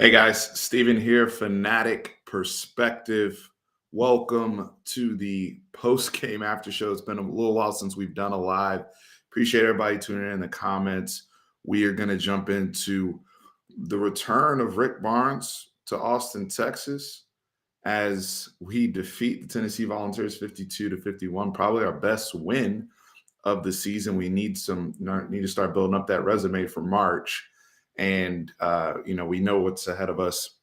Hey guys, Steven here, Fanatic Perspective. Welcome to the post game after show. It's been a little while since we've done a live. Appreciate everybody tuning in the comments. We are going to jump into the return of Rick Barnes to Austin, Texas, as we defeat the Tennessee Volunteers 52-51. Probably our best win of the season. We need to start building up that resume for March. And we know what's ahead of us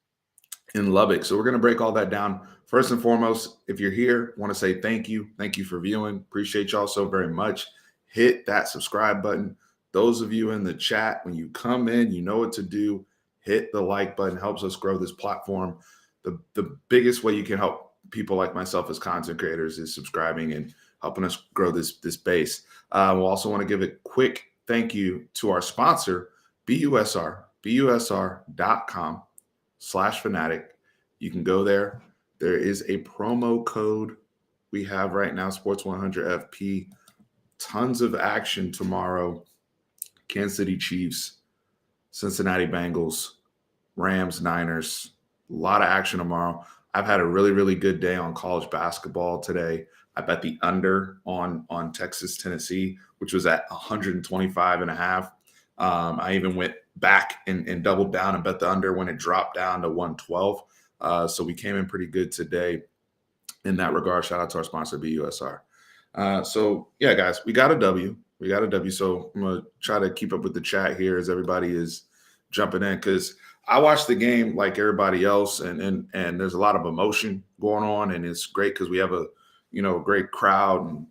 in Lubbock. So we're going to break all that down. First and foremost, if you're here, want to say thank you. Thank you for viewing. Appreciate y'all so very much. Hit that subscribe button. Those of you in the chat, when you come in, you know what to do. Hit the like button. Helps us grow this platform. The biggest way you can help people like myself as content creators is subscribing and helping us grow this base. We'll also want to give a quick thank you to our sponsor, busr.com/fanatic. You can go there. There is a promo code we have right now, Sports100FP. Tons of action tomorrow. Kansas City Chiefs, Cincinnati Bengals, Rams, Niners. A lot of action tomorrow. I've had a really, really good day on college basketball today. I bet the under on Texas, Tennessee, which was at 125.5. I even went back and doubled down and bet the under when it dropped down to 112. So we came in pretty good today in that regard. Shout out to our sponsor, BUSR. So, yeah, guys, we got a W. So I'm going to try to keep up with the chat here as everybody is jumping in, because I watched the game like everybody else, and there's a lot of emotion going on, and it's great because we have a great crowd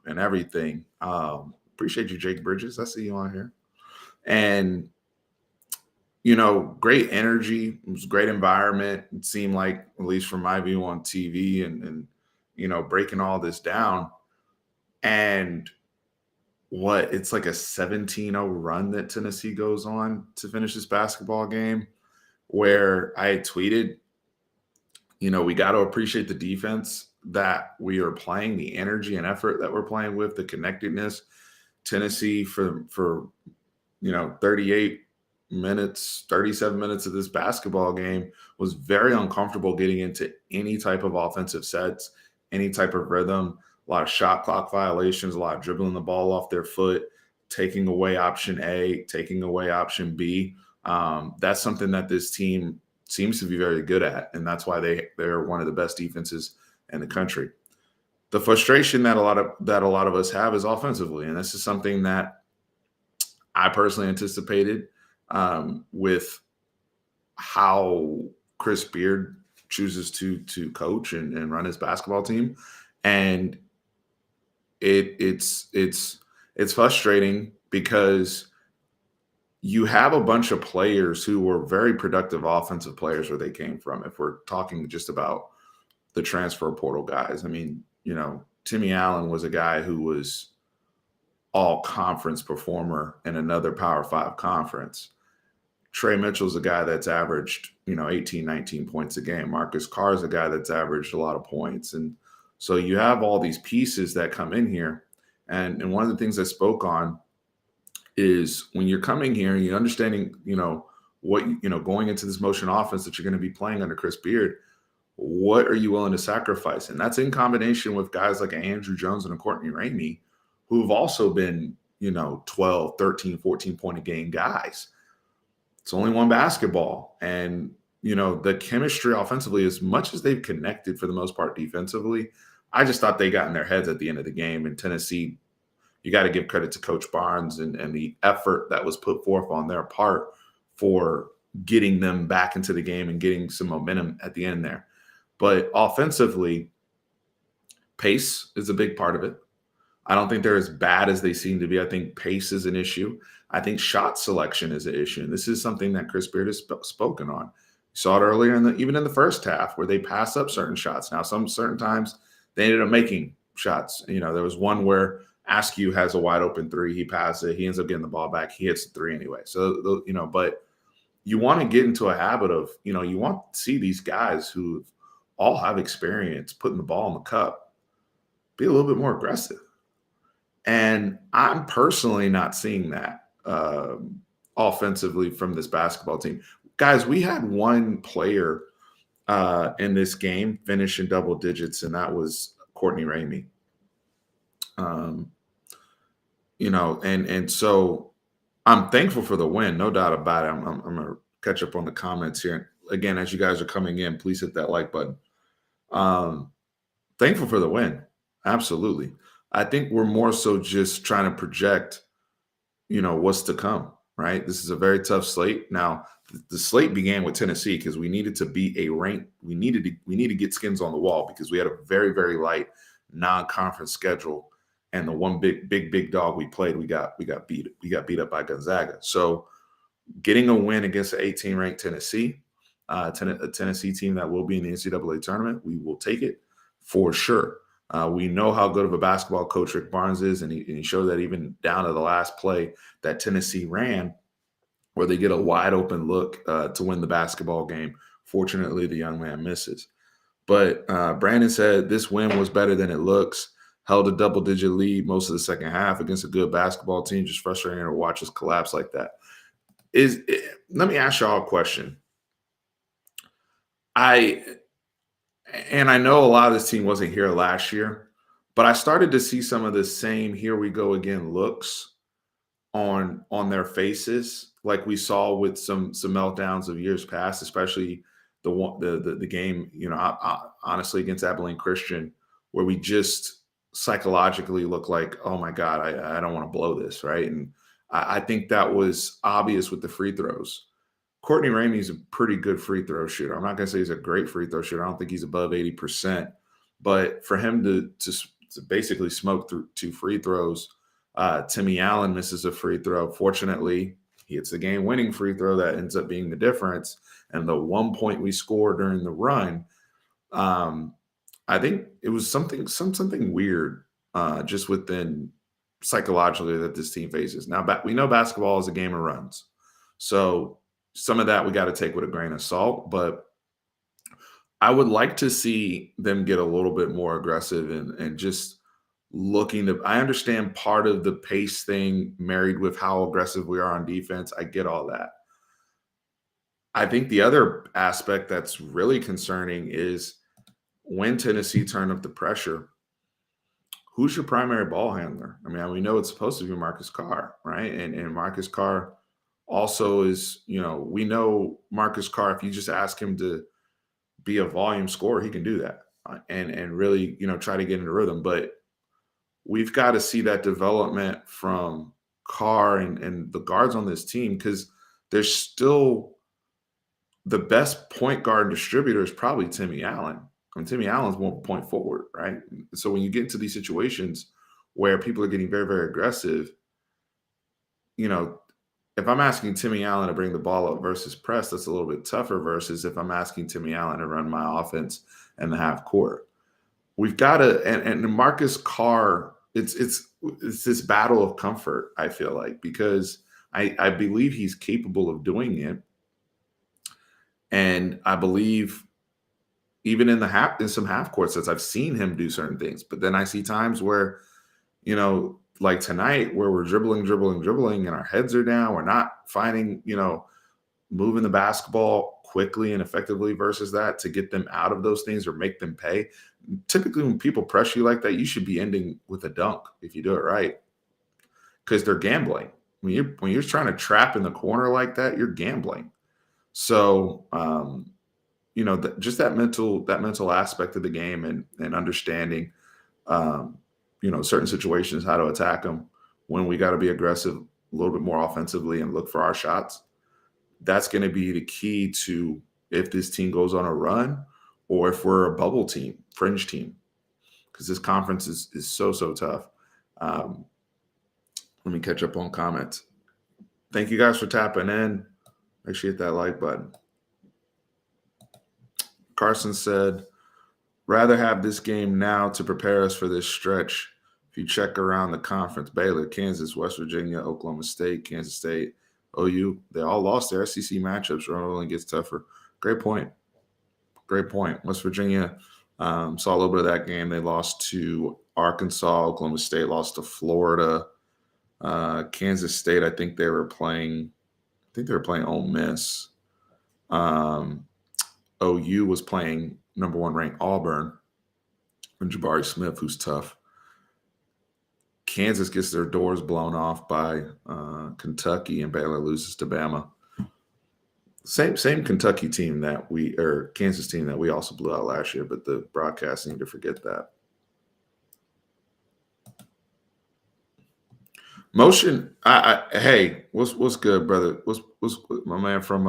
and everything. Appreciate you, Jake Bridges. I see you on here. And, great energy. It was a great environment. It seemed like, at least from my view on TV and breaking all this down. And it's like a 17-0 run that Tennessee goes on to finish this basketball game, where I had tweeted, we got to appreciate the defense that we are playing, the energy and effort that we're playing with, the connectedness. Tennessee for 38 minutes, 37 minutes of this basketball game was very uncomfortable getting into any type of offensive sets, any type of rhythm, a lot of shot clock violations, a lot of dribbling the ball off their foot, taking away option A, taking away option B. That's something that this team seems to be very good at, and that's why they're one of the best defenses in the country. The frustration that a lot of us have is offensively, and this is something that I personally anticipated with how Chris Beard chooses to coach and run his basketball team, and it's frustrating because you have a bunch of players who were very productive offensive players where they came from. If we're talking just about the transfer portal guys, I mean, Timmy Allen was a guy who was all conference performer in another Power 5 conference. Trey Mitchell's a guy that's averaged, 18, 19 points a game. Marcus Carr's a guy that's averaged a lot of points. And so you have all these pieces that come in here. And one of the things I spoke on is when you're coming here and you're understanding, what, going into this motion offense that you're going to be playing under Chris Beard, what are you willing to sacrifice? And that's in combination with guys like Andrew Jones and Courtney Ramey, who have also been, 12, 13, 14 point a game guys. It's only one basketball. And, the chemistry offensively, as much as they've connected for the most part defensively, I just thought they got in their heads at the end of the game. And Tennessee, you got to give credit to Coach Barnes and the effort that was put forth on their part for getting them back into the game and getting some momentum at the end there. But offensively, pace is a big part of it. I don't think they're as bad as they seem to be. I think pace is an issue. I think shot selection is an issue. And this is something that Chris Beard has spoken on. You saw it earlier even in the first half, where they pass up certain shots. Now, some certain times they ended up making shots. There was one where Askew has a wide open three. He passes it. He ends up getting the ball back. He hits the three anyway. So, but you want to get into a habit of, you want to see these guys who all have experience putting the ball in the cup be a little bit more aggressive. And I'm personally not seeing that offensively from this basketball team. guys, we had one player in this game finish in double digits, and that was Courtney Ramey. Um, and so I'm thankful for the win, no doubt about it. I'm gonna catch up on the comments here. Again, as you guys are coming in, please hit that like button. Um, Thankful for the win, absolutely. I think we're more so just trying to project, what's to come. Right, this is a very tough slate. Now, the slate began with Tennessee because we needed to be a rank. We need to get skins on the wall because we had a very very light non-conference schedule, and the one big dog we played, we got beat up by Gonzaga. So getting a win against an 18 ranked Tennessee, a Tennessee team that will be in the NCAA tournament, we will take it for sure. We know how good of a basketball coach Rick Barnes is, and he showed that even down to the last play that Tennessee ran, where they get a wide open look to win the basketball game. Fortunately, the young man misses. But Brandon said this win was better than it looks. Held a double-digit lead most of the second half against a good basketball team. Just frustrating to watch us collapse like that. Let me ask y'all a question. I know a lot of this team wasn't here last year, but I started to see some of the same "here we go again" looks on their faces, like we saw with some meltdowns of years past, especially the game, honestly against Abilene Christian, where we just psychologically look like, oh my God, I don't want to blow this, right? And I think that was obvious with the free throws. Courtney Ramey's a pretty good free throw shooter. I'm not going to say he's a great free throw shooter. I don't think he's above 80%. But for him to basically smoke through two free throws, Timmy Allen misses a free throw. Fortunately, he hits the game-winning free throw that ends up being the difference. And the 1 point we scored during the run, I think it was something weird just within psychologically that this team faces. Now, we know basketball is a game of runs. So some of that we got to take with a grain of salt, but I would like to see them get a little bit more aggressive and just looking to. I understand part of the pace thing married with how aggressive we are on defense. I get all that. I think the other aspect that's really concerning is when Tennessee turned up the pressure, who's your primary ball handler? I mean, we know it's supposed to be Marcus Carr, right? And Marcus Carr also is, we know Marcus Carr, if you just ask him to be a volume scorer, he can do that and really, try to get into rhythm. But we've got to see that development from Carr and the guards on this team, because there's still the best point guard distributor is probably Timmy Allen. I mean, Timmy Allen's 1 point forward, right? So when you get into these situations where people are getting very, very aggressive, if I'm asking Timmy Allen to bring the ball up versus press, that's a little bit tougher versus if I'm asking Timmy Allen to run my offense in the half court. We've got to, and Marcus Carr, it's this battle of comfort, I feel like, because I believe he's capable of doing it. And I believe even in some half court sets, I've seen him do certain things. But then I see times where, like tonight, where we're dribbling, and our heads are down. We're not finding, moving the basketball quickly and effectively versus that to get them out of those things or make them pay. Typically, when people press you like that, you should be ending with a dunk if you do it right, because they're gambling. When you're trying to trap in the corner like that, you're gambling. So, just that mental aspect of the game and understanding, certain situations, how to attack them, when we got to be aggressive, a little bit more offensively and look for our shots. That's going to be the key to if this team goes on a run or if we're a bubble team, fringe team, because this conference is so tough. Let me catch up on comments. Thank you guys for tapping in. Make sure you hit that like button. Carson said, rather have this game now to prepare us for this stretch. If you check around the conference, Baylor, Kansas, West Virginia, Oklahoma State, Kansas State, OU, they all lost their SEC matchups. It only gets tougher. Great point. West Virginia, saw a little bit of that game. They lost to Arkansas. Oklahoma State lost to Florida. Kansas State, I think they were playing Ole Miss. Um, OU was playing number 1 ranked Auburn and Jabari Smith, who's tough. Kansas gets their doors blown off by Kentucky, and Baylor loses to Bama. Same Kentucky team that we or Kansas team that we also blew out last year, but the broadcast seemed to forget that. Motion, hey, what's good, brother? What's my man from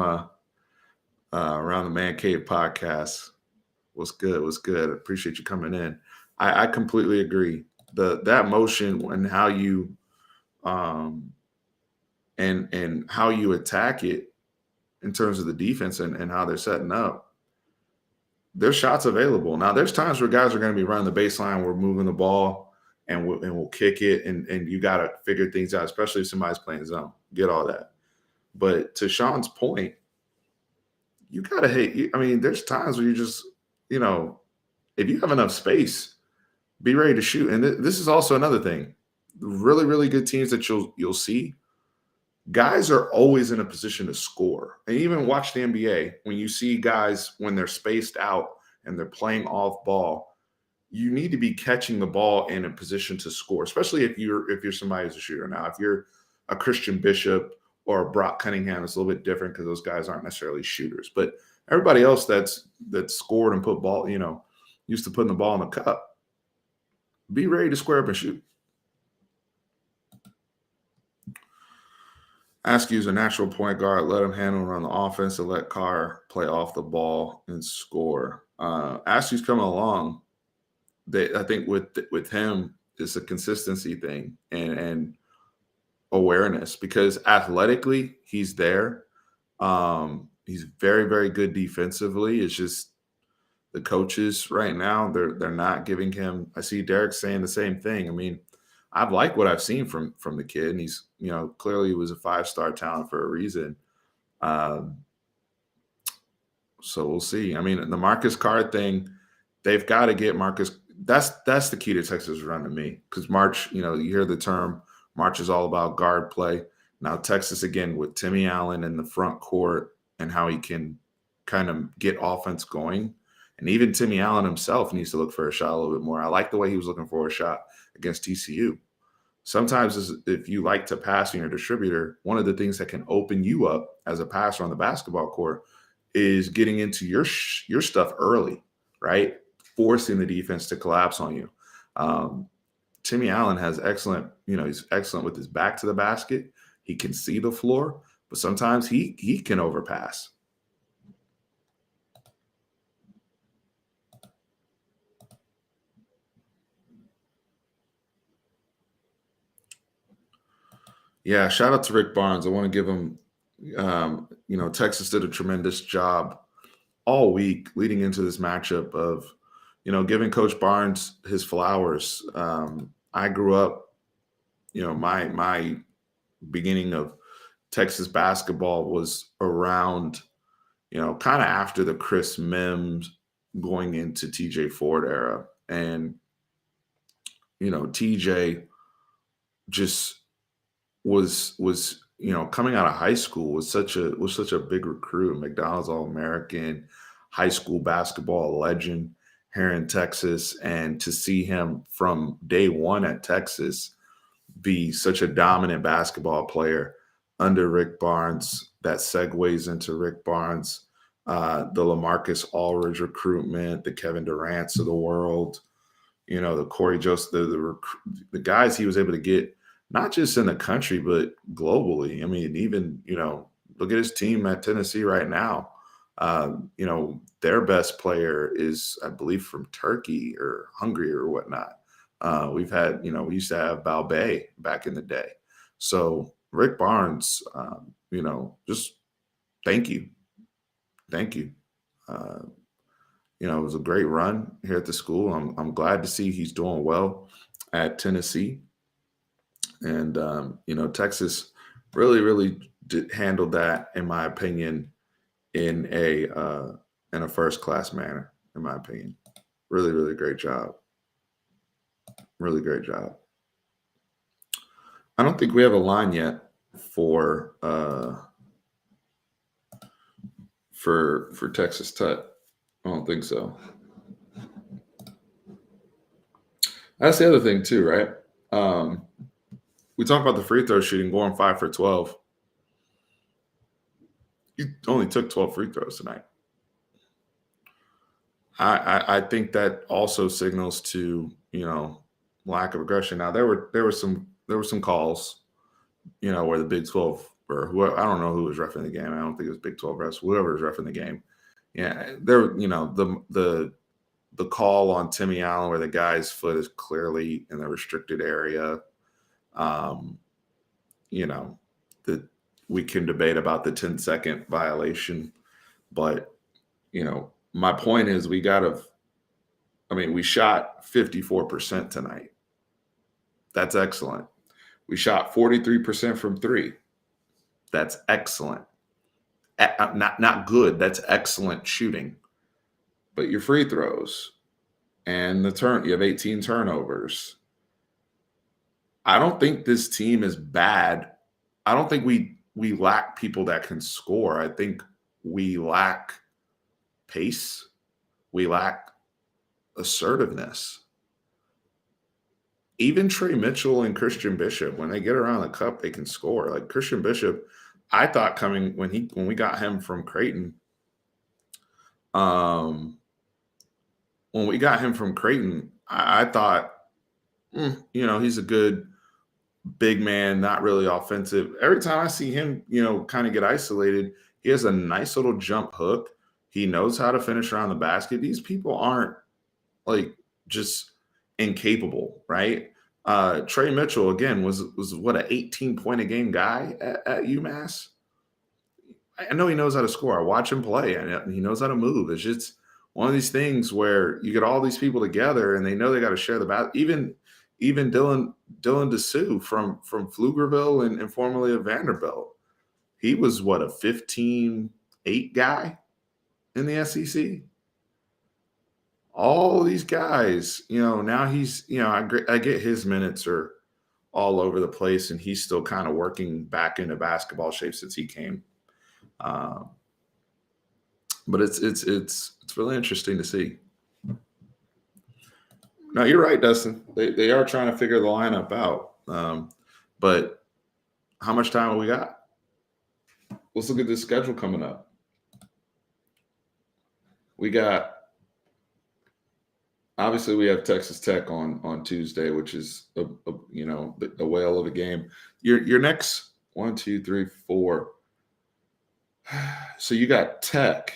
around the Man Cave podcast? What's good? What's good? Appreciate you coming in. I completely agree. That motion and how you um and how you attack it in terms of the defense and how they're setting up. There's shots available. Now there's times where guys are going to be running the baseline, we're moving the ball and we'll kick it and you got to figure things out, especially if somebody's playing zone. Get all that. But to Sean's point, you got to hit. I mean, there's times where you just, you know, if you have enough space, be ready to shoot. And this is also another thing. Really, really good teams that you'll see. Guys are always in a position to score. And even watch the NBA, when you see guys when they're spaced out and they're playing off ball, you need to be catching the ball in a position to score, especially if you're somebody who's a shooter. Now, if you're a Christian Bishop or a Brock Cunningham, it's a little bit different because those guys aren't necessarily shooters. But everybody else that's scored and put ball, used to putting the ball in the cup, be ready to square up and shoot. Askew's a natural point guard. Let him handle and run the offense and let Carr play off the ball and score. Askew's coming along. I think with him, it's a consistency thing and awareness because athletically he's there. He's very, very good defensively. It's just the coaches right now, they're not giving him. I see Derek saying the same thing. I mean, I've liked what I've seen from the kid, and he's clearly he was a 5-star talent for a reason. Um, so we'll see. I mean, the Marcus Card thing, they've got to get Marcus. That's the key to Texas run to me because March, you hear the term March is all about guard play. Now Texas again with Timmy Allen in the front court and how he can kind of get offense going. And even Timmy Allen himself needs to look for a shot a little bit more. I like the way he was looking for a shot against TCU. Sometimes if you like to pass and you're a distributor, one of the things that can open you up as a passer on the basketball court is getting into your stuff early, right? Forcing the defense to collapse on you. Timmy Allen has excellent, he's excellent with his back to the basket. He can see the floor, but sometimes he can overpass. Yeah, shout out to Rick Barnes. I want to give him, Texas did a tremendous job all week leading into this matchup of, giving Coach Barnes his flowers. I grew up, my beginning of Texas basketball was around, kind of after the Chris Mims going into TJ Ford era. And, TJ just was coming out of high school was such a big recruit, McDonald's All-American, high school basketball legend here in Texas, and to see him from day one at Texas be such a dominant basketball player under Rick Barnes that segues into Rick Barnes, the LaMarcus Aldridge recruitment, the Kevin Durant's of the world, the Corey Joseph, the guys he was able to get not just in the country, but globally. I mean, even, look at his team at Tennessee right now. Their best player is, I believe, from Turkey or Hungary or whatnot. We've had, we used to have Balbay back in the day. So Rick Barnes, just thank you. Thank you. It was a great run here at the school. I'm glad to see he's doing well at Tennessee. And, Texas really, really handled that, in my opinion, in a first-class manner, in my opinion. Really, really great job. Really great job. I don't think we have a line yet for for Texas Tech. I don't think so. That's the other thing too, right? We talk about the free throw shooting, going 5 for 12. You only took 12 free throws tonight. I think that also signals to lack of aggression. Now there were some calls, where the Big 12 or whoever, I don't know who was reffing the game. I don't think it was Big 12 refs, whoever was reffing the game. Yeah, there, the call on Timmy Allen where the guy's foot is clearly in the restricted area. That we can debate about the 10-second violation, but my point is we shot 54% tonight. That's excellent. We shot 43% from three. That's excellent. Not good. That's excellent shooting. But your free throws and you have 18 turnovers. I don't think this team is bad. I don't think we lack people that can score. I think we lack pace. We lack assertiveness. Even Trey Mitchell and Christian Bishop, when they get around the cup, they can score. Like Christian Bishop, I thought when we got him from Creighton, I thought, he's a good big man, not really offensive. Every time I see him, kind of get isolated, he has a nice little jump hook. He knows how to finish around the basket. These people aren't like just incapable, right? Trey Mitchell, again, was what, an 18-point-a-game guy at UMass? I know he knows how to score. I watch him play, and he knows how to move. It's just one of these things where you get all these people together, and they know they got to share the bat. Even Dylan DeSue from Pflugerville and formerly of Vanderbilt, he was what, a 15-8 guy in the SEC. All these guys, now he's, I get his minutes are all over the place, and he's still kind of working back into basketball shape since he came. But it's really interesting to see. No, you're right, Dustin. They are trying to figure the lineup out. But how much time have we got? Let's look at this schedule coming up. Obviously, we have Texas Tech on Tuesday, which is a whale of a game. Your next 1, 2, 3, 4. So you got Tech.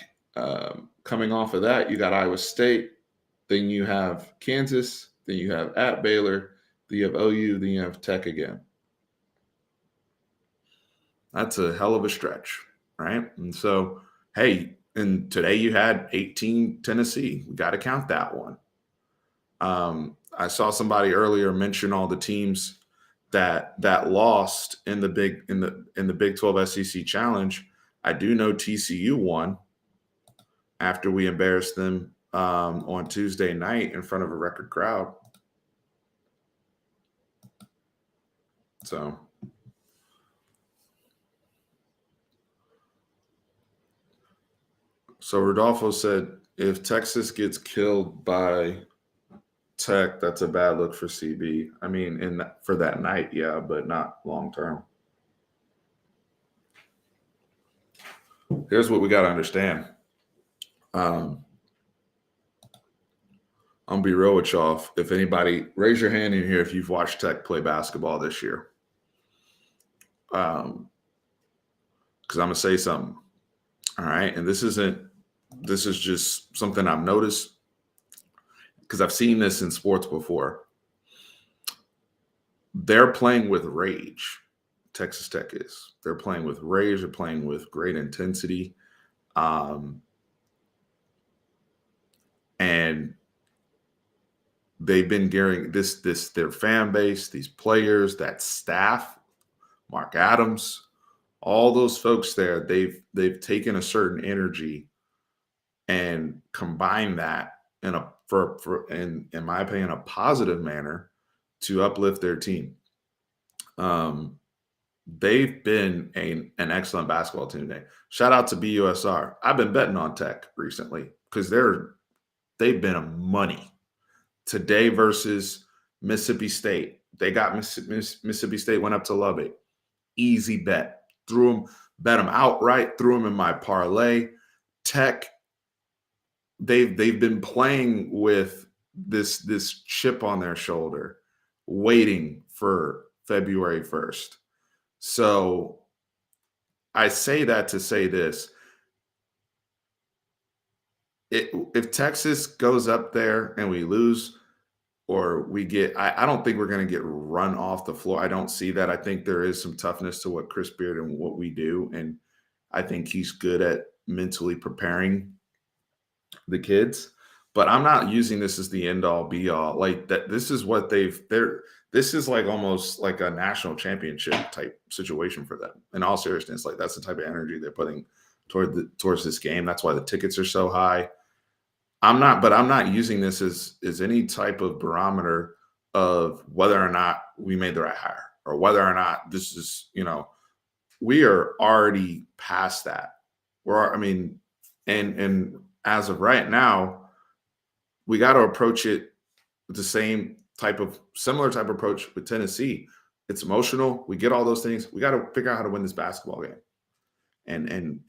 Coming off of that, you got Iowa State. Then you have Kansas. Then you have at Baylor. Then you have OU. Then you have Tech again. That's a hell of a stretch, right? And so, hey, and today you had 18 Tennessee. We got to count that one. I saw somebody earlier mention all the teams that lost in the Big 12 SEC Challenge. I do know TCU won after we embarrassed them on Tuesday night in front of a record crowd. So Rodolfo said, if Texas gets killed by Tech, that's a bad look for CB. I mean, for that night, yeah, but not long term. Here's what we got to understand. I'm gonna be real with y'all. If anybody, raise your hand in here if you've watched Tech play basketball this year. Because I'm gonna say something. All right, and this is just something I've noticed because I've seen this in sports before. They're playing with rage. Texas Tech is. They're playing with rage. They're playing with great intensity. And they've been gearing their fan base, these players, that staff, Mark Adams, all those folks there, they've taken a certain energy and combined that in my opinion, a positive manner to uplift their team. they've been an excellent basketball team today. Shout out to BUSR. I've been betting on Tech recently because they've been a money today versus Mississippi State. They got Mississippi State went up to Lubbock. Easy bet. Bet them outright. Threw them in my parlay. Tech. They've been playing with this chip on their shoulder, waiting for February 1st. So I say that to say this. If Texas goes up there and we lose, or we get, I don't think we're going to get run off the floor. I don't see that. I think there is some toughness to what Chris Beard and what we do. And I think he's good at mentally preparing the kids. But I'm not using this as the end all be all. Like that, this is what this is like almost like a national championship type situation for them. In all seriousness, like that's the type of energy they're putting towards this game. That's why the tickets are so high. I'm not using this as any type of barometer of whether or not we made the right hire or whether or not this is, we are already past that. And as of right now, we got to approach it with the similar type of approach with Tennessee. It's emotional. We get all those things. We got to figure out how to win this basketball game and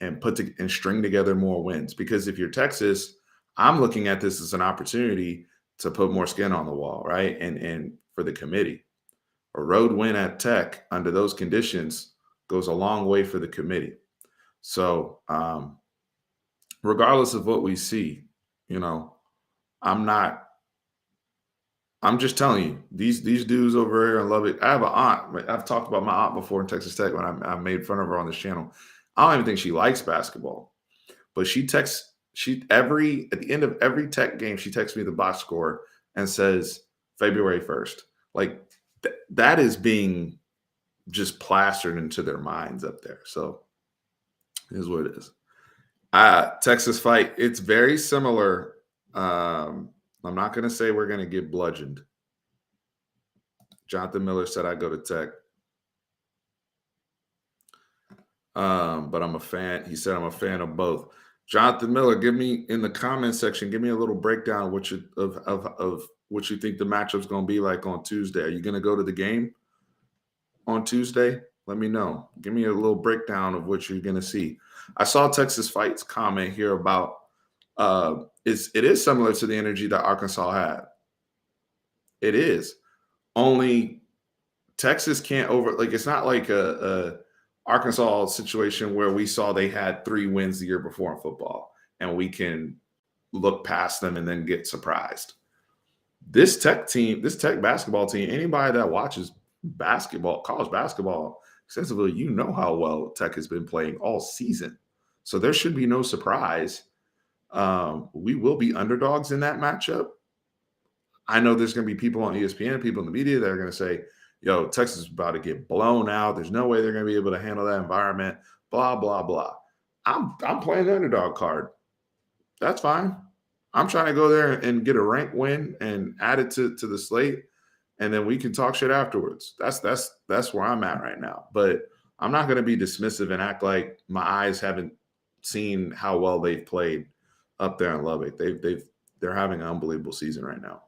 string together more wins. Because if you're Texas, I'm looking at this as an opportunity to put more skin on the wall, right? And for the committee, a road win at Tech under those conditions goes a long way for the committee. So regardless of what we see, I'm just telling you, these dudes over here in Lubbock. I have an aunt. I've talked about my aunt before in Texas Tech when I made fun of her on this channel. I don't even think she likes basketball, but at the end of every Tech game, she texts me the box score and says February 1st. Like that is being just plastered into their minds up there. So here's what it is. Texas fight. It's very similar. I'm not going to say we're going to get bludgeoned. Jonathan Miller said I go to Tech. But I'm a fan. He said I'm a fan of both. Jonathan Miller, give me in the comment section, give me a little breakdown of what you think the matchup's going to be like on Tuesday. Are you going to go to the game on Tuesday? Let me know. Give me a little breakdown of what you're going to see. I saw Texas Fights comment here about it is similar to the energy that Arkansas had. It is. Only Texas can't it's not like a Arkansas situation where we saw they had 3 wins the year before in football and we can look past them and then get surprised. This Tech basketball team, anybody that watches basketball, college basketball extensively, you know how well Tech has been playing all season. So there should be no surprise. We will be underdogs in that matchup. I know there's going to be people on ESPN, people in the media that are going to say, yo, Texas is about to get blown out. There's no way they're going to be able to handle that environment, blah, blah, blah. I'm playing the underdog card. That's fine. I'm trying to go there and get a rank win and add it to the slate, and then we can talk shit afterwards. That's where I'm at right now. But I'm not going to be dismissive and act like my eyes haven't seen how well they've played up there in Lubbock. They're having an unbelievable season right now.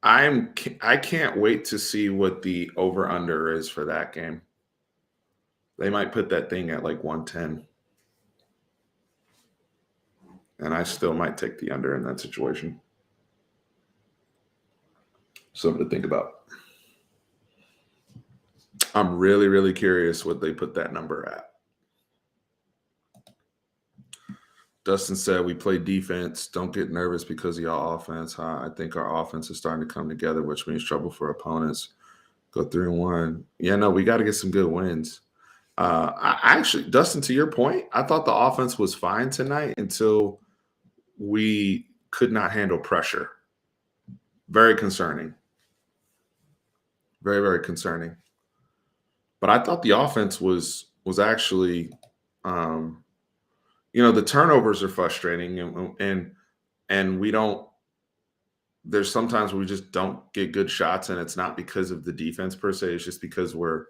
I can't wait to see what the over-under is for that game. They might put that thing at like 110. And I still might take the under in that situation. Something to think about. I'm really, really curious what they put that number at. Dustin said, we play defense. Don't get nervous because of y'all offense. I think our offense is starting to come together, which means trouble for opponents. Go 3-1. Yeah, no, we got to get some good wins. I actually, Dustin, to your point, I thought the offense was fine tonight until we could not handle pressure. Very concerning. Very, very concerning. But I thought the offense was actually the turnovers are frustrating and we don't there's sometimes we just don't get good shots, and it's not because of the defense per se. It's just because we're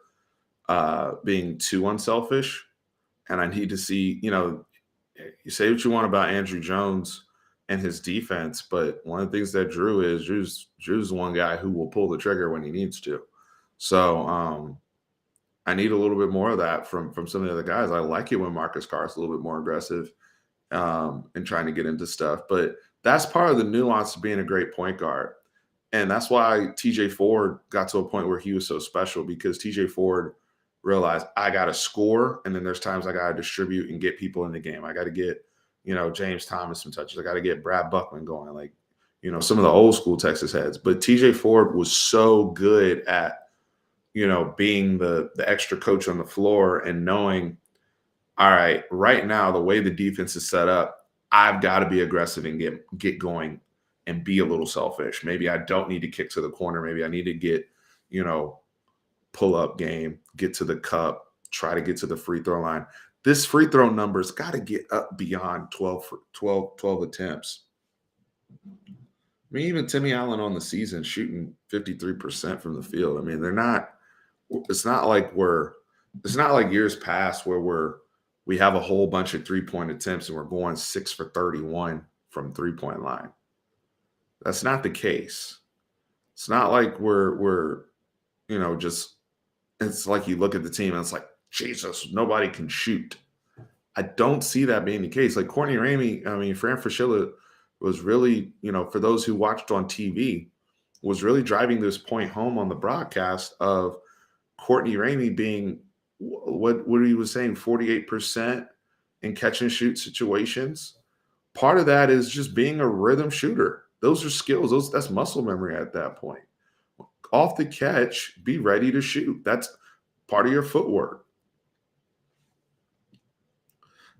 being too unselfish. And I need to see, you say what you want about Andrew Jones and his defense, but one of the things that Drew's one guy who will pull the trigger when he needs to. So I need a little bit more of that from some of the other guys. I like it when Marcus Carr is a little bit more aggressive and trying to get into stuff, but that's part of the nuance of being a great point guard. And that's why TJ Ford got to a point where he was so special, because TJ Ford realized I got to score. And then there's times I got to distribute and get people in the game. I got to get, James Thomas some touches. I got to get Brad Buckman going, like, some of the old school Texas heads. But TJ Ford was so good at, being the extra coach on the floor and knowing, all right, right now, the way the defense is set up, I've got to be aggressive and get going and be a little selfish. Maybe I don't need to kick to the corner. Maybe I need to get, pull up game, get to the cup, try to get to the free throw line. This free throw number's got to get up beyond 12 attempts. I mean, even Timmy Allen on the season shooting 53% from the field. I mean, it's not like years past where we have a whole bunch of 3-point attempts and we're going 6 for 31 from 3-point line. That's not the case. It's not like we're just, it's like you look at the team and it's like, Jesus, nobody can shoot. I don't see that being the case. Like Courtney Ramey, Fran Fraschilla was really, for those who watched on TV, was really driving this point home on the broadcast of Courtney Ramey being what he was saying, 48% in catch and shoot situations. Part of that is just being a rhythm shooter. Those are skills. That's muscle memory at that point. Off the catch, be ready to shoot. That's part of your footwork.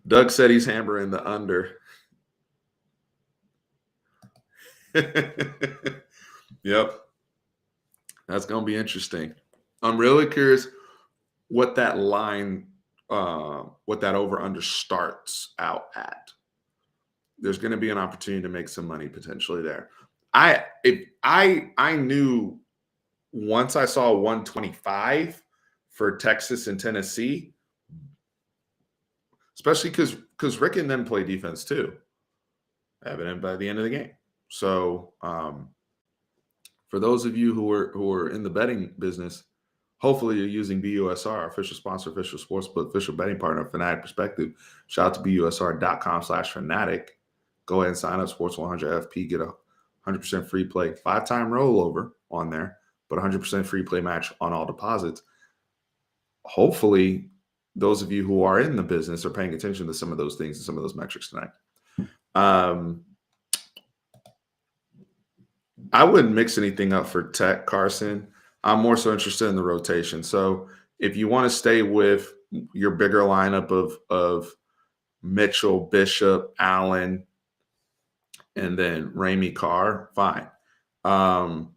Doug said he's hammering the under. Yep. That's going to be interesting. I'm really curious what that line, what that over-under starts out at. There's going to be an opportunity to make some money potentially there. I knew once I saw 125 for Texas and Tennessee, especially because Rick and them play defense too, evident by the end of the game. So for those of you who are in the betting business, hopefully you're using BUSR, official sponsor, official sportsbook, official betting partner, Fanatic Perspective. Shout out to BUSR.com/Fanatic. Go ahead and sign up, Sports 100 FP, get a 100% free play, 5-time rollover on there, but 100% free play match on all deposits. Hopefully, those of you who are in the business are paying attention to some of those things and some of those metrics tonight. I wouldn't mix anything up for Tech, Carson. I'm more so interested in the rotation. So if you want to stay with your bigger lineup of Mitchell, Bishop, Allen, and then Ramey Carr, fine. I'm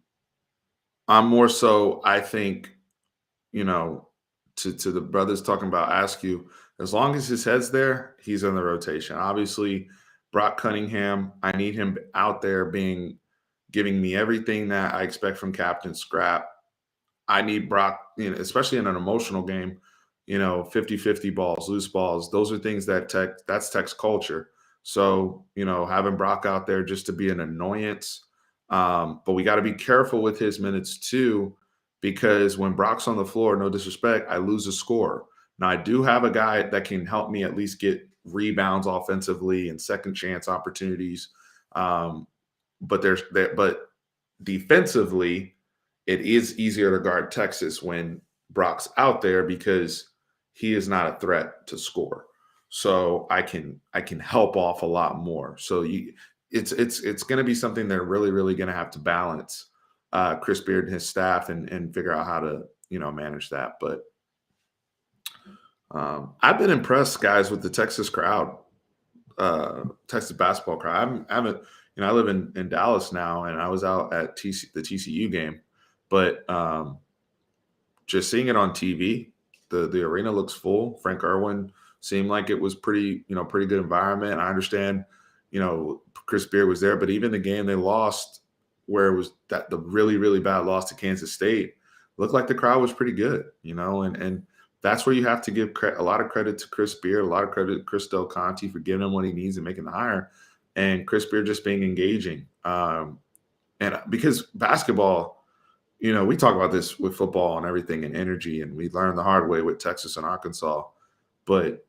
more so, I think, to the brothers talking about Askew, as long as his head's there, he's in the rotation. Obviously, Brock Cunningham, I need him out there giving me everything that I expect from Captain Scrap. I need Brock, especially in an emotional game, 50-50 balls, loose balls. Those are things that's Tech's culture. So, having Brock out there just to be an annoyance. But we got to be careful with his minutes too, because when Brock's on the floor, no disrespect, I lose a score. Now, I do have a guy that can help me at least get rebounds offensively and second chance opportunities. But defensively, it is easier to guard Texas when Brock's out there because he is not a threat to score. So I can help off a lot more. So it's going to be something they're really, really going to have to balance, Chris Beard and his staff, and figure out how to manage that. But I've been impressed, guys, with the Texas crowd, Texas basketball crowd. I live in Dallas now, and I was out at the TCU game, but just seeing it on TV, the arena looks full. Frank Irwin seemed like it was pretty good environment. I understand, Chris Beard was there, but even the game they lost, where it was that the really, really bad loss to Kansas State, looked like the crowd was pretty good, and that's where you have to give a lot of credit to Chris Beard, a lot of credit to Chris Del Conte for giving him what he needs and making the hire, and Chris Beard just being engaging. And because basketball, we talk about this with football and everything and energy, and we learned the hard way with Texas and Arkansas. But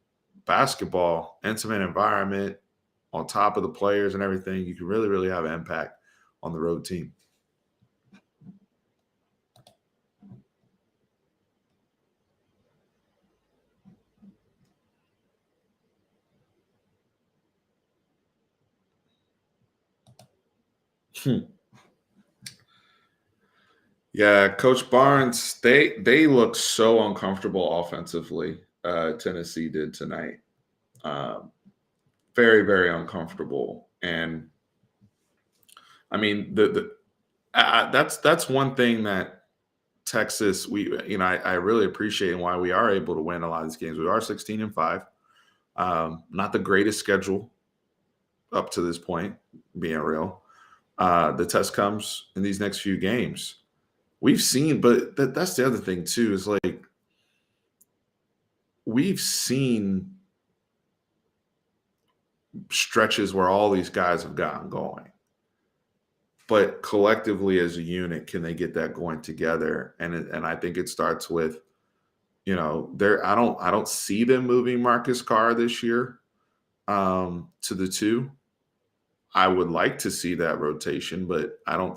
basketball, intimate environment, on top of the players and everything, you can really, really have an impact on the road team. Yeah, Coach Barnes, they look so uncomfortable offensively. Tennessee did tonight. Very, very uncomfortable. And I mean, that's one thing that Texas, I really appreciate, and why we are able to win a lot of these games. We are 16-5. Not the greatest schedule up to this point, being real. The test comes in these next few games. We've seen, but that's the other thing too, is like we've seen stretches where all these guys have gotten going. But collectively as a unit, can they get that going together? And I think it starts with, I don't see them moving Marcus Carr this year to the 2. I would like to see that rotation, but I don't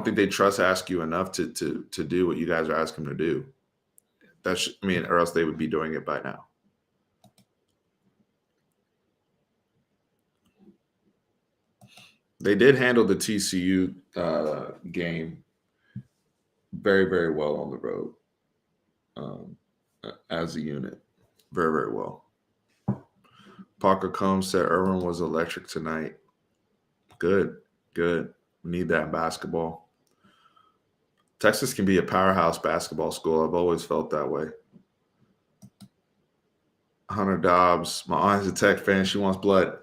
think they trust Askew enough to do what you guys are asking them to do. Or else they would be doing it by now. They did handle the TCU game very, very well on the road as a unit. Very, very well. Parker Combs said Irwin was electric tonight. Good. We need that in basketball. Texas can be a powerhouse basketball school. I've always felt that way. Hunter Dobbs, my aunt is a Tech fan. She wants blood.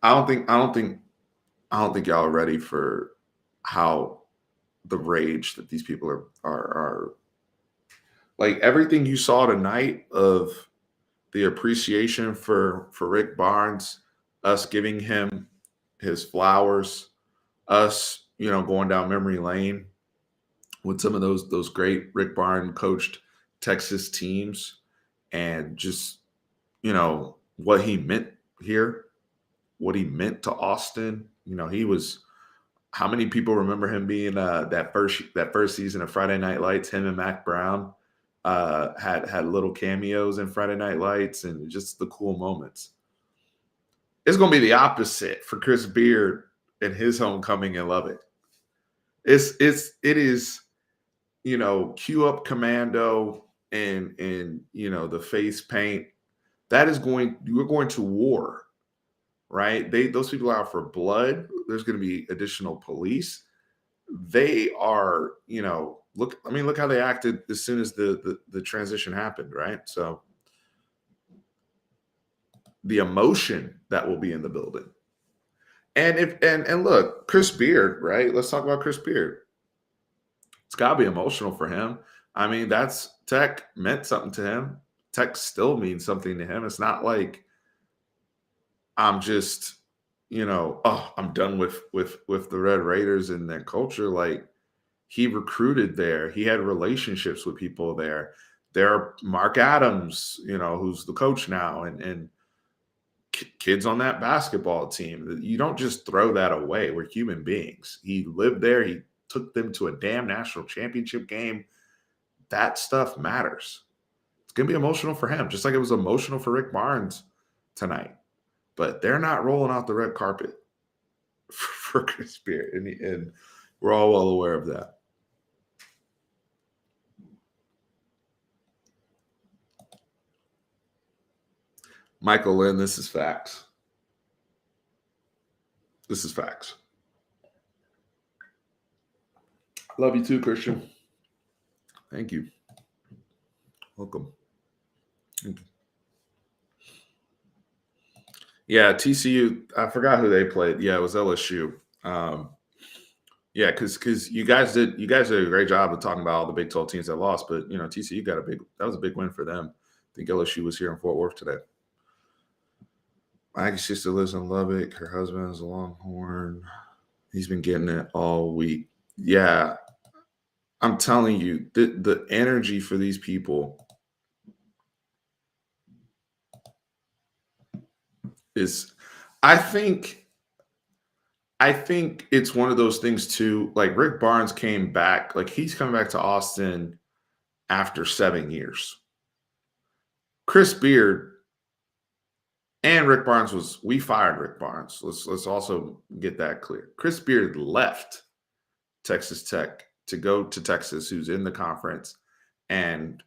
I don't think y'all are ready for how the rage that these people are like. Everything you saw tonight of the appreciation for Rick Barnes, us giving him his flowers, us, going down memory lane with some of those great Rick Barnes coached Texas teams, and just, what he meant here, what he meant to Austin. He was, how many people remember him being that first season of Friday Night Lights? Him and Mac Brown had little cameos in Friday Night Lights, and just the cool moments. It's going to be the opposite for Chris Beard and his homecoming in Lubbock. It is, cue up Commando and the face paint. We're going to war, right? Those people are out for blood. There's going to be additional police. They are, look how they acted as soon as the transition happened, right? So the emotion that will be in the building. And look, Chris Beard, right? Let's talk about Chris Beard. It's got to be emotional for him. That's Tech meant something to him. Tech still means something to him. It's not like I'm just, I'm done with the Red Raiders and their culture. Like, he recruited there. He had relationships with people there. There are Mark Adams, who's the coach now, and kids on that basketball team. You don't just throw that away. We're human beings. He lived there. He took them to a damn national championship game. That stuff matters. It's going to be emotional for him, just like it was emotional for Rick Barnes tonight. But they're not rolling out the red carpet for Chris Beard, and we're all well aware of that. Michael Lynn, this is facts. This is facts. Love you too, Christian. Thank you. Welcome. Thank you. Yeah, TCU. I forgot who they played. Yeah, it was LSU. Um, yeah, because you guys did a great job of talking about all the Big 12 teams that lost, but TCU got a big that was a big win for them. I think LSU was here in Fort Worth today. My sister lives in Lubbock. Her husband is a Longhorn. He's been getting it all week. Yeah, I'm telling you, the energy for these people is. I think I think it's one of those things too. Like Rick Barnes came back, like he's coming back to Austin after 7 years. Chris Beard and Rick Barnes we fired Rick Barnes. Let's also get that clear. Chris Beard left Texas Tech to go to Texas, who's in the conference, and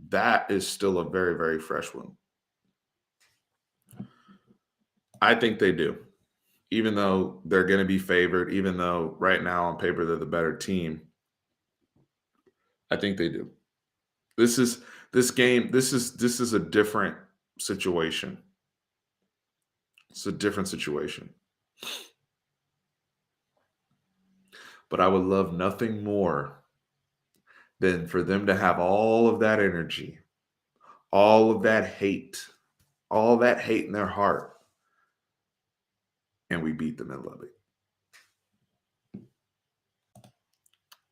that is still a very, very fresh one. I think they do. Even though they're going to be favored, even though right now on paper they're the better team, I think they do. This is this game. This is a different situation. It's a different situation. But I would love nothing more than for them to have all of that energy, all that hate in their heart, and we beat them in Lubbock.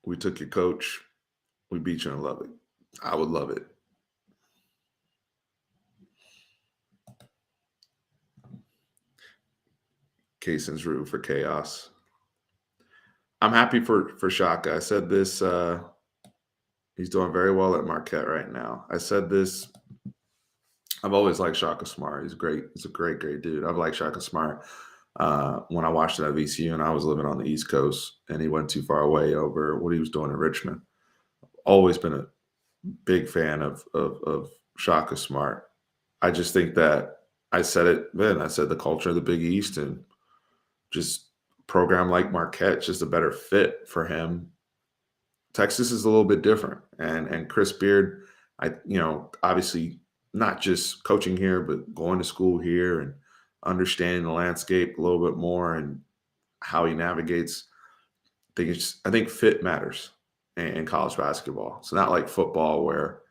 We took your coach. We beat you in Lubbock. I would love it. Kaysen's rooting for chaos. I'm happy for Shaka. I said this. He's doing very well at Marquette right now. I said this. I've always liked Shaka Smart. He's great. He's a great, great dude. I've liked Shaka Smart when I watched it at VCU and I was living on the East Coast and he went too far away over what he was doing in Richmond. Always been a big fan of Shaka Smart. I just think that I said it then. I said the culture of the Big East and just program like Marquette, just a better fit for him. Texas is a little bit different, and Chris Beard, obviously not just coaching here, but going to school here and understanding the landscape a little bit more and how he navigates. I think fit matters in college basketball. It's not like football where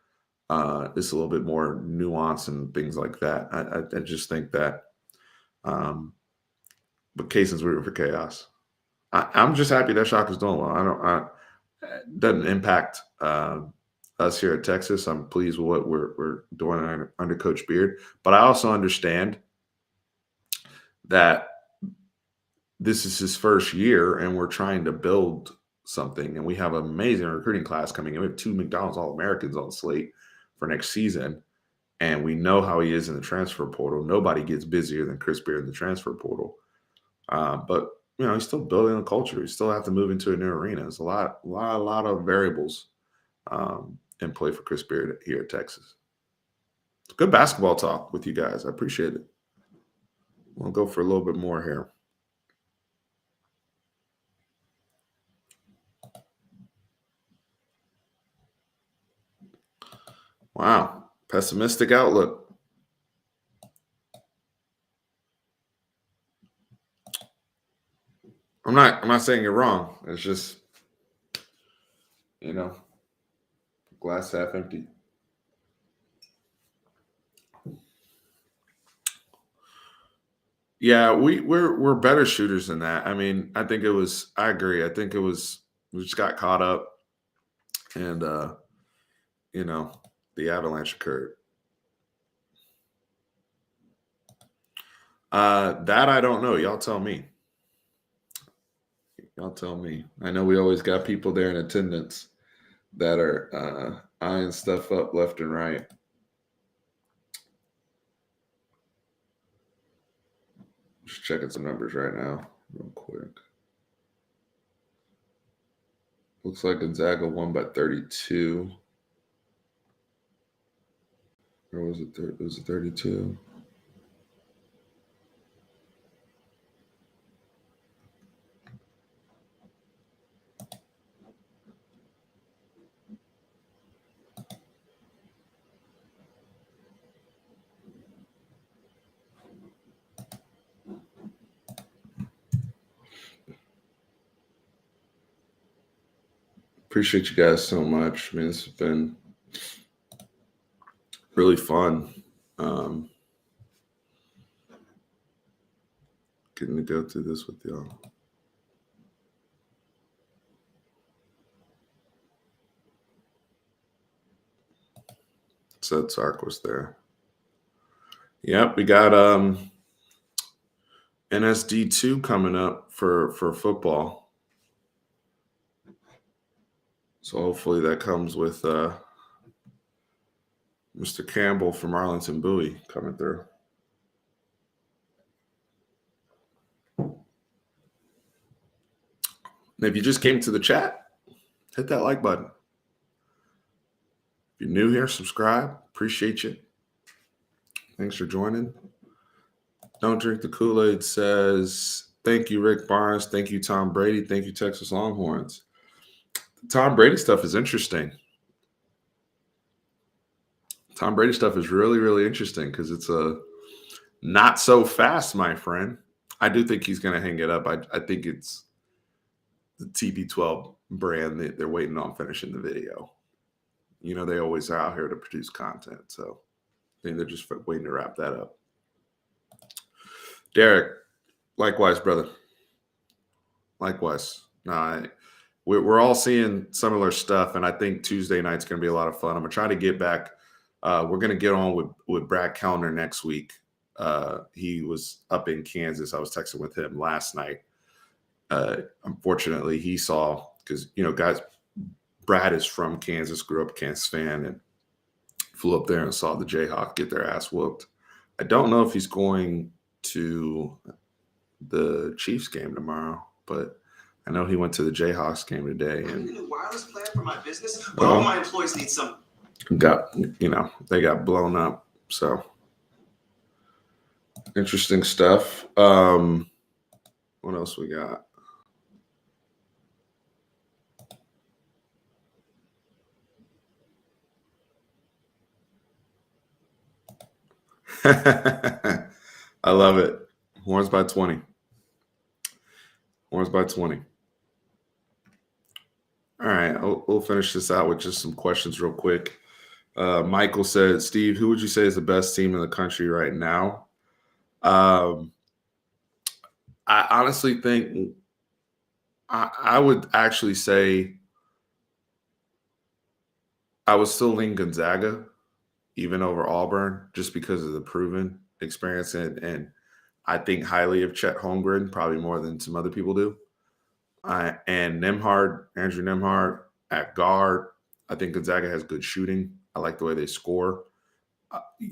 it's a little bit more nuance and things like that. I just think that, but Kaysen's rooting for chaos. I'm just happy that Shaka's doing well. It doesn't impact us here at Texas. I'm pleased with what we're doing under Coach Beard, but I also understand that this is his first year, and we're trying to build something. And we have an amazing recruiting class coming in. We have 2 McDonald's All-Americans on the slate for next season, and we know how he is in the transfer portal. Nobody gets busier than Chris Beard in the transfer portal. But he's still building a culture. He still have to move into a new arena. There's a lot of variables in play for Chris Beard here at Texas. It's good basketball talk with you guys. I appreciate it. We'll go for a little bit more here. Wow, pessimistic outlook. I'm not saying you're wrong. It's just, glass half empty. Yeah, we're better shooters than that. I mean, I think it was. I agree. I think it was. We just got caught up, and the avalanche occurred. That I don't know. Y'all tell me. Y'all tell me. I know we always got people there in attendance that are eyeing stuff up left and right. Just checking some numbers right now, real quick. Looks like Gonzaga won by 32. Or was it? Was it 32? Appreciate you guys so much. I mean, this has been really fun. Getting to go through this with y'all. Said Sark was there. Yep, we got NSD2 coming up for football. So hopefully that comes with Mr. Campbell from Arlington Bowie coming through. And if you just came to the chat, hit that like button. If you're new here, subscribe. Appreciate you. Thanks for joining. Don't Drink the Kool-Aid says, thank you, Rick Barnes. Thank you, Tom Brady. Thank you, Texas Longhorns. The Tom Brady stuff is interesting. Tom Brady stuff is really, really interesting because it's a not so fast, my friend. I do think he's going to hang it up. I think it's the TB12 brand that they're waiting on finishing the video. You know, they always are out here to produce content. So I think they're just waiting to wrap that up. Derek, likewise, brother. Likewise. No, we're all seeing similar stuff, and I think Tuesday night's going to be a lot of fun. I'm going to try to get back. We're going to get on with Brad Kellner next week. He was up in Kansas. I was texting with him last night. Unfortunately, he saw, because, you know, guys, Brad is from Kansas, grew up a Kansas fan, and flew up there and saw the Jayhawks get their ass whooped. I don't know if he's going to the Chiefs game tomorrow, but I know he went to the Jayhawks game today. And a new wireless plan for my business, but all my employees need some. They got blown up. So interesting stuff. What else we got? I love it. Horns by 20. Horns by 20. All right, we'll finish this out with just some questions real quick. Michael said, Steve, who would you say is the best team in the country right now? I honestly think I would actually say I would still lean Gonzaga, even over Auburn, just because of the proven experience. And I think highly of Chet Holmgren, probably more than some other people do. And Andrew Nembhard at guard. I think Gonzaga has good shooting. I like the way they score.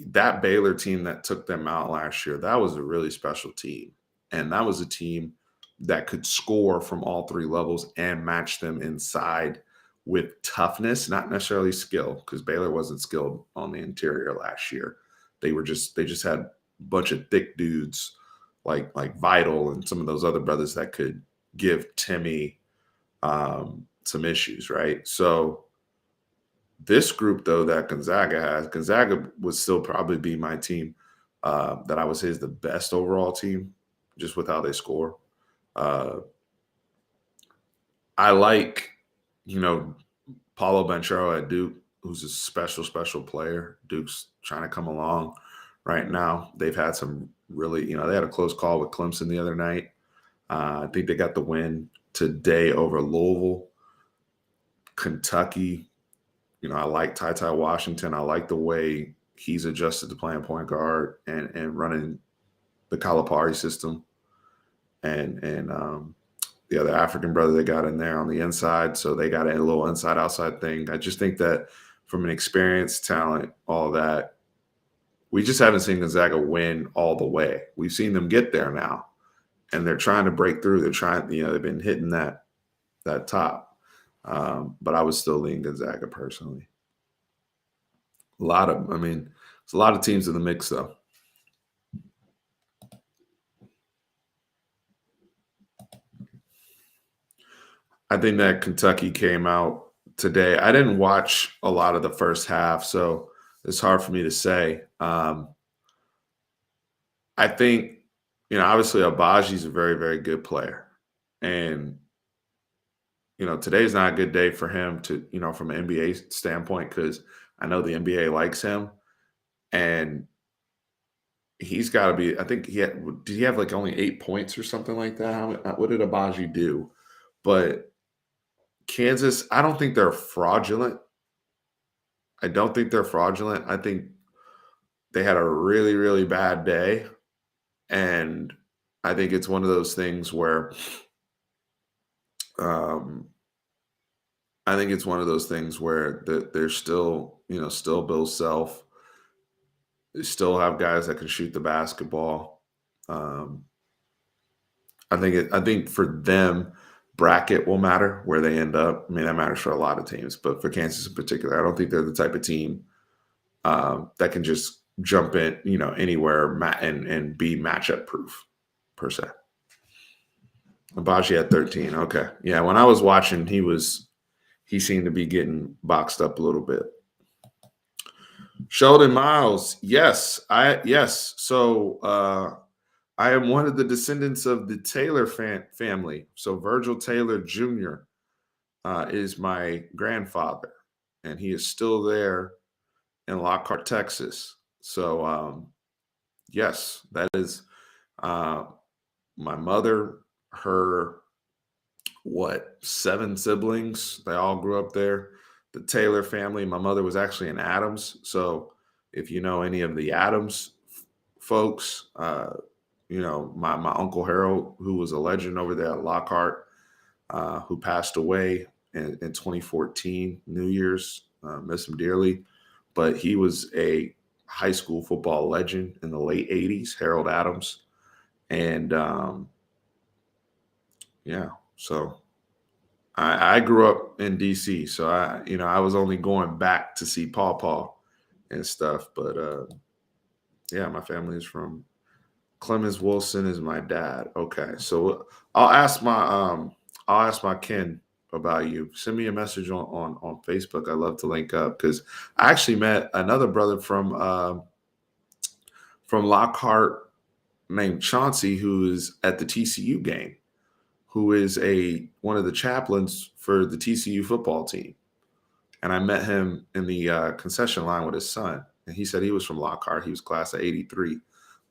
That Baylor team that took them out last year, that was a really special team. And that was a team that could score from all three levels and match them inside with toughness, not necessarily skill, because Baylor wasn't skilled on the interior last year. They just had a bunch of thick dudes like Vital and some of those other brothers that could give Timmy some issues, right? So this group, though, that Gonzaga would still probably be my team that I would say is the best overall team, just with how they score. I like, Paulo Banchero at Duke, who's a special, special player. Duke's trying to come along right now. They've had some really, they had a close call with Clemson the other night. I think they got the win today over Louisville. Kentucky, I like Ty Washington. I like the way he's adjusted to playing point guard and running the Calipari system. And the other African brother they got in there on the inside. So they got a little inside-outside thing. I just think that from an experience, talent, all that, we just haven't seen Gonzaga win all the way. We've seen them get there now, and they're trying to break through. They're trying, they've been hitting that top. But I would still lean Gonzaga personally. There's a lot of teams in the mix, though. I think that Kentucky came out today. I didn't watch a lot of the first half, so it's hard for me to say. I think, obviously Abaji's a very, very good player. And, today's not a good day for him to, from an NBA standpoint, because I know the NBA likes him, and he's got to be. I think did he have like only 8 points or something like that? What did Abaji do? But Kansas, I don't think they're fraudulent. I don't think they're fraudulent. I think they had a really, really bad day. And I think it's one of those things where um, they're still, still Bill Self. They still have guys that can shoot the basketball. Um, I think for them, bracket will matter where they end up. I mean, that matters for a lot of teams, but for Kansas in particular, I don't think they're the type of team that can just jump in, anywhere and be matchup proof per se. Abaji had 13. Okay, yeah. When I was watching, he seemed to be getting boxed up a little bit. Sheldon Miles, yes. So I am one of the descendants of the Taylor family. So Virgil Taylor Jr. Is my grandfather, and he is still there in Lockhart, Texas. So yes, that is uh, my mother. Her 7 siblings? They all grew up there. The Taylor family. My mother was actually in Adams. So if you know any of the Adams folks, my uncle Harold, who was a legend over there at Lockhart, who passed away in 2014, New Year's. Miss him dearly. But he was a high school football legend in the late 80s, Harold Adams. And so I grew up in DC. So I was only going back to see Paw and stuff. But my family is from Clemens Wilson is my dad. Okay. So I'll ask my kin about you. Send me a message on Facebook. I love to link up because I actually met another brother from Lockhart named Chauncey, who is at the TCU game, who is one of the chaplains for the TCU football team. And I met him in the concession line with his son, and he said he was from Lockhart. He was class of '83,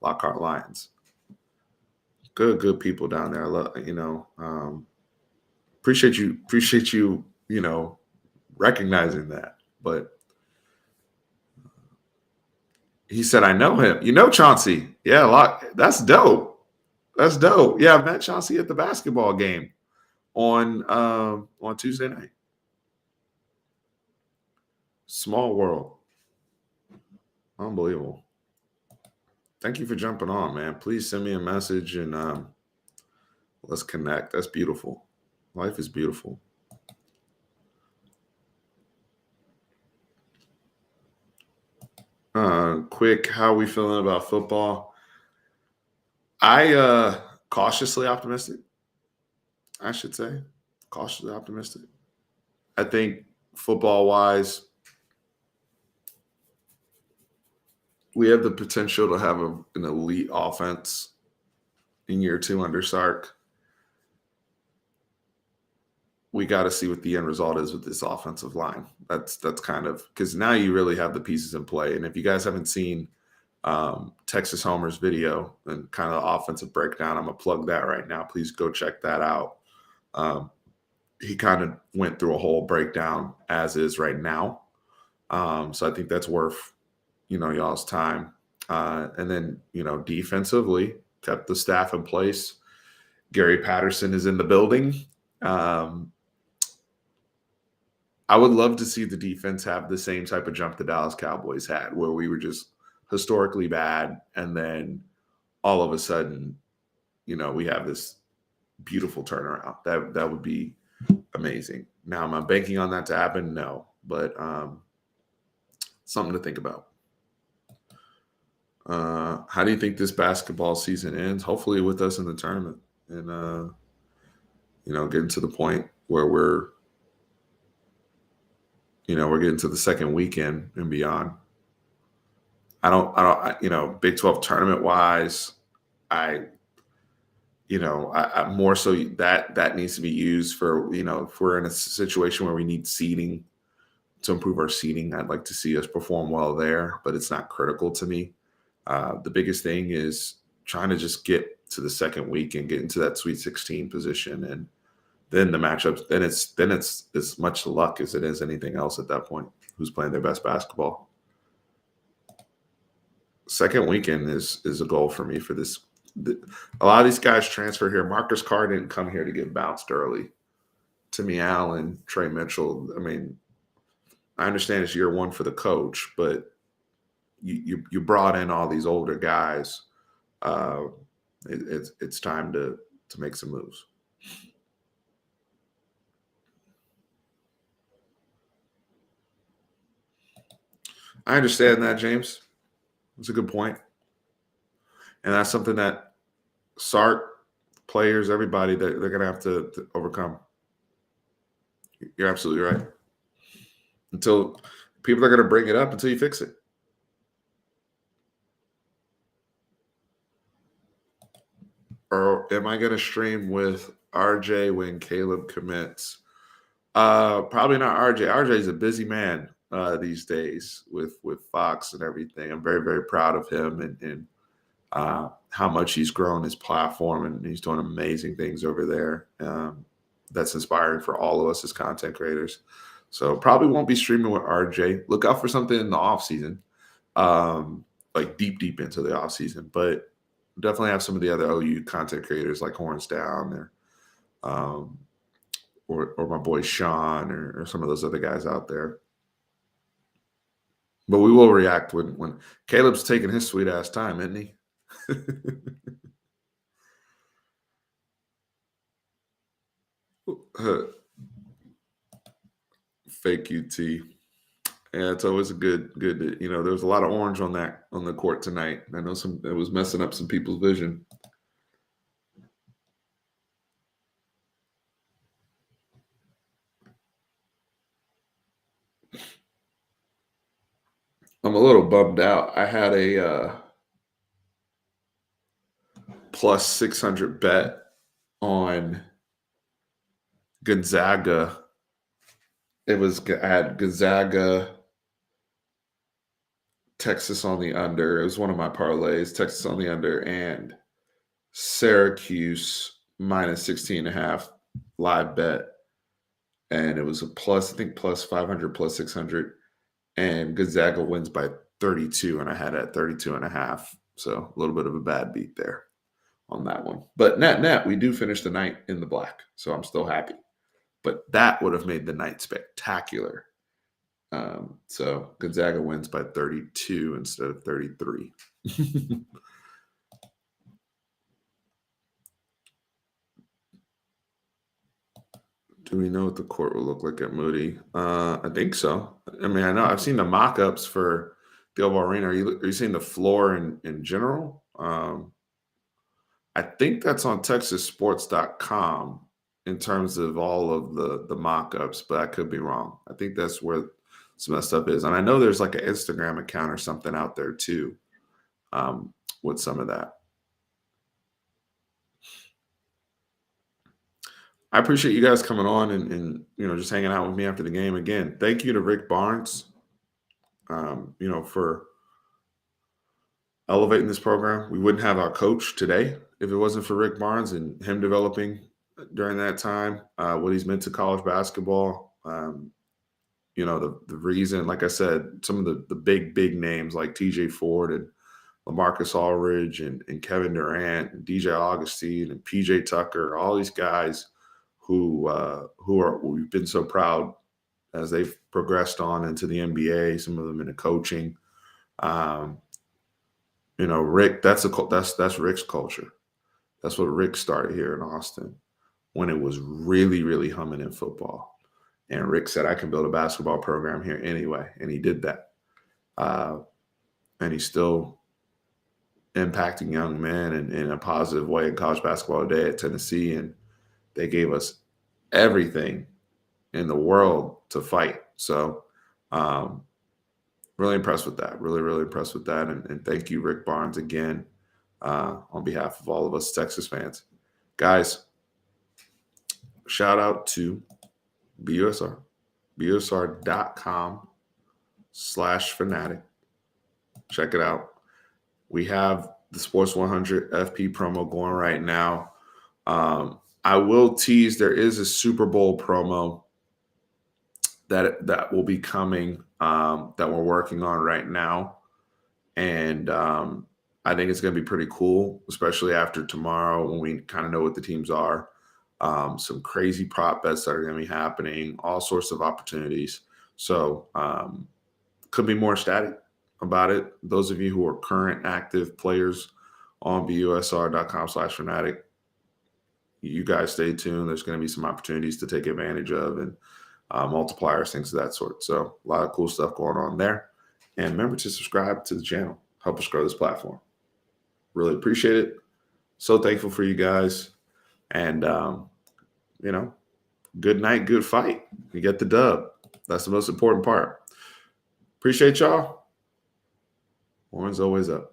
Lockhart Lions. Good people down there. I love, appreciate you, recognizing that. But he said, I know him. You know Chauncey. Yeah, that's dope. That's dope. Yeah, I met Chauncey at the basketball game on Tuesday night. Small world. Unbelievable. Thank you for jumping on, man. Please send me a message and let's connect. That's beautiful. Life is beautiful. Quick, how are we feeling about football? I cautiously optimistic, I should say. Cautiously optimistic. I think football wise, we have the potential to have an elite offense in year 2 under Sark. We got to see what the end result is with this offensive line. That's kind of because now you really have the pieces in play. And if you guys haven't seen Texas Homer's video and kind of the offensive breakdown, I'm gonna plug that right now. Please go check that out. He kind of went through a whole breakdown as is right now. So I think that's worth y'all's time. And then defensively kept the staff in place. Gary Patterson is in the building. I would love to see the defense have the same type of jump the Dallas Cowboys had, where we were just historically bad, and then all of a sudden, we have this beautiful turnaround. That would be amazing. Now, am I banking on that to happen? No, but something to think about. How do you think this basketball season ends? Hopefully with us in the tournament and, getting to the point where we're getting to the second weekend and beyond. I don't, Big 12 tournament wise, more so that needs to be used for, if we're in a situation where we need seating to improve our seating, I'd like to see us perform well there, but it's not critical to me. The biggest thing is trying to just get to the second week and get into that Sweet 16 position, and then the matchups. Then it's as much luck as it is anything else at that point. Who's playing their best basketball? Second weekend is a goal for me for this. A lot of these guys transfer here. Marcus Carr didn't come here to get bounced early. Timmy Allen, Trey Mitchell. I mean, I understand it's year one for the coach, but you brought in all these older guys. Uh, it's time to make some moves. I understand that, James. It's a good point, and that's something that Sark players, everybody, they're going to have to overcome. You're absolutely right. Until people are going to bring it up until you fix it. Or am I going to stream with RJ when Caleb commits? Probably not RJ. RJ is a busy man these days with Fox and everything. I'm very, very proud of him and how much he's grown his platform, and he's doing amazing things over there. That's inspiring for all of us as content creators. So probably won't be streaming with RJ. Look out for something in the off season, like deep into the off season. But definitely have some of the other OU content creators like Horns Down or my boy Sean or some of those other guys out there. But we will react when Caleb's taking his sweet ass time, isn't he? Fake UT. Yeah, it's always a good. There was a lot of orange on the court tonight. I know it was messing up some people's vision. I'm a little bummed out. I had a plus 600 bet on Gonzaga. I had Gonzaga, Texas on the under. It was one of my parlays. Texas on the under and Syracuse minus 16.5 live bet. And it was a plus, I think plus 500, plus 600. And Gonzaga wins by 32, and I had it at 32.5. So a little bit of a bad beat there on that one. But net, we do finish the night in the black. So I'm still happy. But that would have made the night spectacular. So Gonzaga wins by 32 instead of 33. Do we know what the court will look like at Moody? I think so. I mean, I know I've seen the mock-ups for the Oval Arena. Are you seeing the floor in general? I think that's on TexasSports.com in terms of all of the mock-ups, but I could be wrong. I think that's where some of that stuff is. And I know there's like an Instagram account or something out there too with some of that. I appreciate you guys coming on and just hanging out with me after the game. Again, thank you to Rick Barnes, for elevating this program. We wouldn't have our coach today if it wasn't for Rick Barnes and him developing during that time what he's meant to college basketball. The reason, like I said, some of the big names like TJ Ford and LaMarcus Aldridge and Kevin Durant and DJ Augustine and PJ Tucker, all these guys we've been so proud as they've progressed on into the NBA, some of them into coaching. Rick, that's Rick's culture. That's what Rick started here in Austin when it was really, really humming in football. And Rick said, I can build a basketball program here anyway. And he did that. And he's still impacting young men in a positive way in college basketball today at Tennessee. And they gave us everything in the world to fight. So really impressed with that. Really, really impressed with that. And thank you, Rick Barnes, again, on behalf of all of us Texas fans. Guys, shout out to BUSR, busr.com/fanatic. Check it out. We have the Sports 100 FP promo going right now. I will tease there is a Super Bowl promo that will be coming that we're working on right now. And I think it's going to be pretty cool, especially after tomorrow when we kind of know what the teams are. Some crazy prop bets that are going to be happening, all sorts of opportunities. So could be more static about it. Those of you who are current active players on busr.com/fanatic, you guys stay tuned. There's going to be some opportunities to take advantage of and multipliers, things of that sort. So a lot of cool stuff going on there. And remember to subscribe to the channel. Help us grow this platform. Really appreciate it. So thankful for you guys. And, good night, good fight. You get the dub. That's the most important part. Appreciate y'all. Horns always up.